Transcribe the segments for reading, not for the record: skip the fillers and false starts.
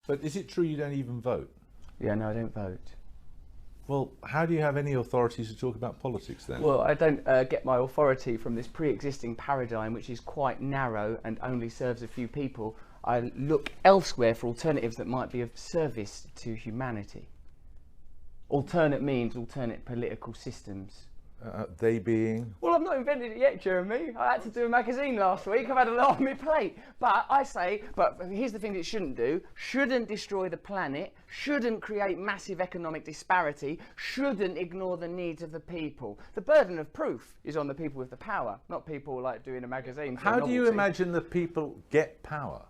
But is it true you don't even vote? Yeah, no, I don't vote. Well, how do you have any authority to talk about politics then? Well, I don't get my authority from this pre-existing paradigm, which is quite narrow and only serves a few people. I look elsewhere for alternatives that might be of service to humanity. Alternate means alternate political systems. They being? Well, I've not invented it yet, Jeremy. I had to do a magazine last week. I've had a lot on my plate. But here's the thing that it shouldn't do. Shouldn't destroy the planet, shouldn't create massive economic disparity, shouldn't ignore the needs of the people. The burden of proof is on the people with the power, not people like doing a magazine. How do you imagine the people get power?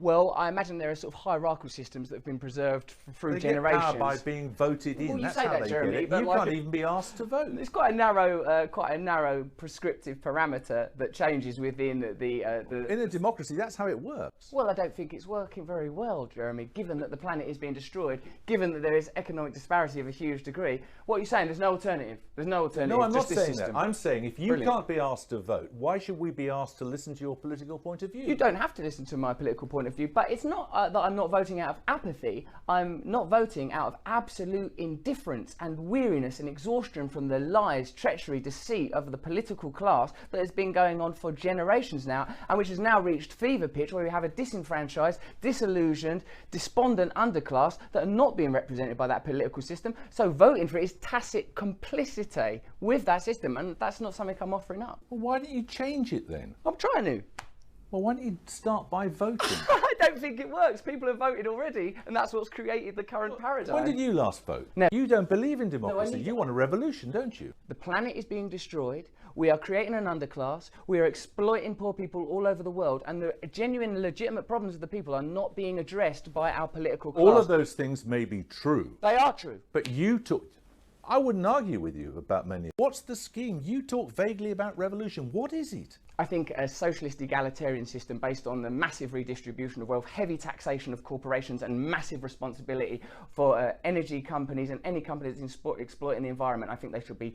Well, I imagine there are sort of hierarchical systems that have been preserved through generations. Get power by being voted in. Well, you That's say how that, they Jeremy, get it. but You can't even be asked to vote. It's quite a narrow prescriptive parameter that changes within the. In a democracy, that's how it works. Well, I don't think it's working very well, Jeremy. Given that the planet is being destroyed, given that there is economic disparity of a huge degree, what are you saying? There's no alternative. There's no alternative. No, I'm not just this saying system. that. I'm saying if you can't be asked to vote, why should we be asked to listen to your political point of view? You don't have to listen to my political point of view, but it's not that I'm not voting out of apathy. I'm not voting out of absolute indifference and weariness and exhaustion from the lies, treachery, deceit of the political class that has been going on for generations now, and which has now reached fever pitch where we have a disenfranchised, disillusioned, despondent underclass that are not being represented by that political system. So voting for it is tacit complicity with that system, and that's not something I'm offering up. Well, why don't you change it then? I'm trying to. Well, why don't you start by voting? I don't think it works. People have voted already, and that's what's created the current paradigm. When did you last vote? No. You don't believe in democracy. No, You want a revolution, don't you? The planet is being destroyed. We are creating an underclass. We are exploiting poor people all over the world, and the genuine, legitimate problems of the people are not being addressed by our political class. All of those things may be true. They are true. But you took... I wouldn't argue with you about many. What's the scheme? You talk vaguely about revolution. What is it? I think a socialist egalitarian system based on the massive redistribution of wealth, heavy taxation of corporations, and massive responsibility for energy companies and any company that's exploiting the environment. I think they should be.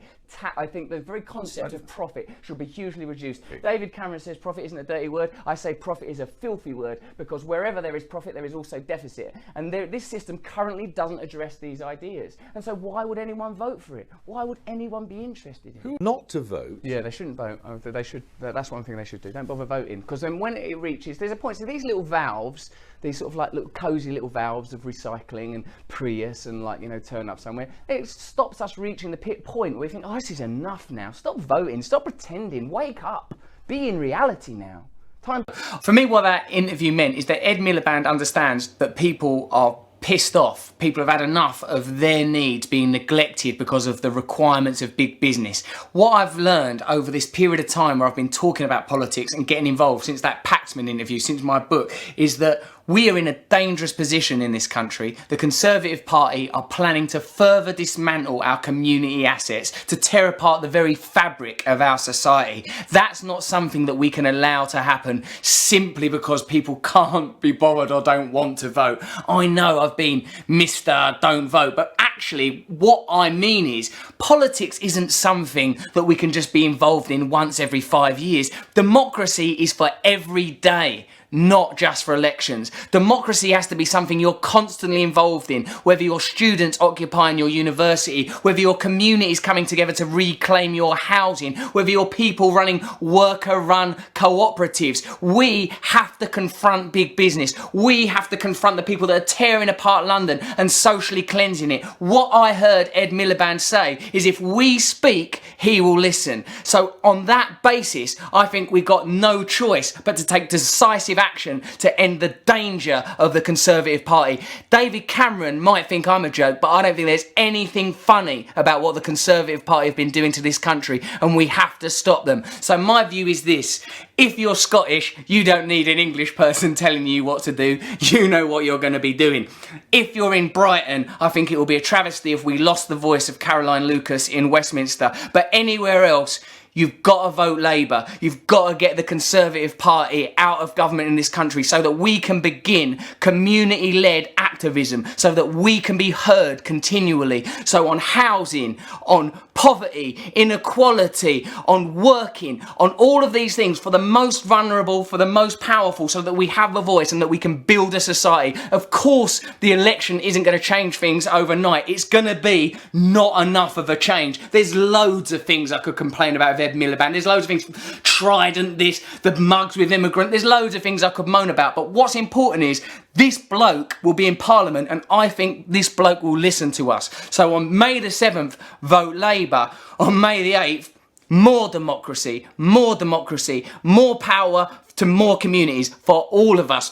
I think the very concept of profit should be hugely reduced. David Cameron says profit isn't a dirty word. I say profit is a filthy word, because wherever there is profit, there is also deficit. And this system currently doesn't address these ideas. And so why would anyone vote for it? Why would anyone be interested in it? Not to vote? Yeah, they shouldn't vote. They should. That's one thing they should do. Don't bother voting, because then when it reaches, there's a point. So these little valves, these sort of like little cosy little valves of recycling and Prius and turn up somewhere. It stops us reaching the point where we think, oh, this is enough now. Stop voting. Stop pretending. Wake up. Be in reality now. Time. For me, what that interview meant is that Ed Miliband understands that people are pissed off. People have had enough of their needs being neglected because of the requirements of big business. What I've learned over this period of time where I've been talking about politics and getting involved since that Paxman interview, since my book, is that we are in a dangerous position in this country. The Conservative Party are planning to further dismantle our community assets, to tear apart the very fabric of our society. That's not something that we can allow to happen simply because people can't be bothered or don't want to vote. I know I've been Mr. Don't Vote, but actually what I mean is politics isn't something that we can just be involved in once every 5 years. Democracy is for every day, not just for elections. Democracy has to be something you're constantly involved in, whether you're students occupying your university, whether your community is coming together to reclaim your housing, whether you're people running worker-run cooperatives. We have to confront big business. We have to confront the people that are tearing apart London and socially cleansing it. What I heard Ed Miliband say is if we speak, he will listen. So on that basis, I think we've got no choice but to take decisive action to end the danger of the Conservative Party. David Cameron might think I'm a joke, but I don't think there's anything funny about what the Conservative Party have been doing to this country, and we have to stop them. So my view is this: if you're Scottish, you don't need an English person telling you what to do. You know what you're going to be doing. If you're in Brighton, I think it will be a travesty if we lost the voice of Caroline Lucas in Westminster. But anywhere else, you've got to vote Labour. You've got to get the Conservative Party out of government in this country so that we can begin community-led action activism so that we can be heard continually. So on housing, on poverty, inequality, on working, on all of these things for the most vulnerable, for the most powerful, so that we have a voice and that we can build a society. Of course, the election isn't going to change things overnight. It's going to be not enough of a change. There's loads of things I could complain about with Ed Miliband. There's loads of things, Trident, this, the mugs with immigrant. There's loads of things I could moan about. But what's important is this bloke will be in Parliament, and I think this bloke will listen to us. So on May the 7th, vote Labour. On May the 8th, more democracy, more power to more communities for all of us.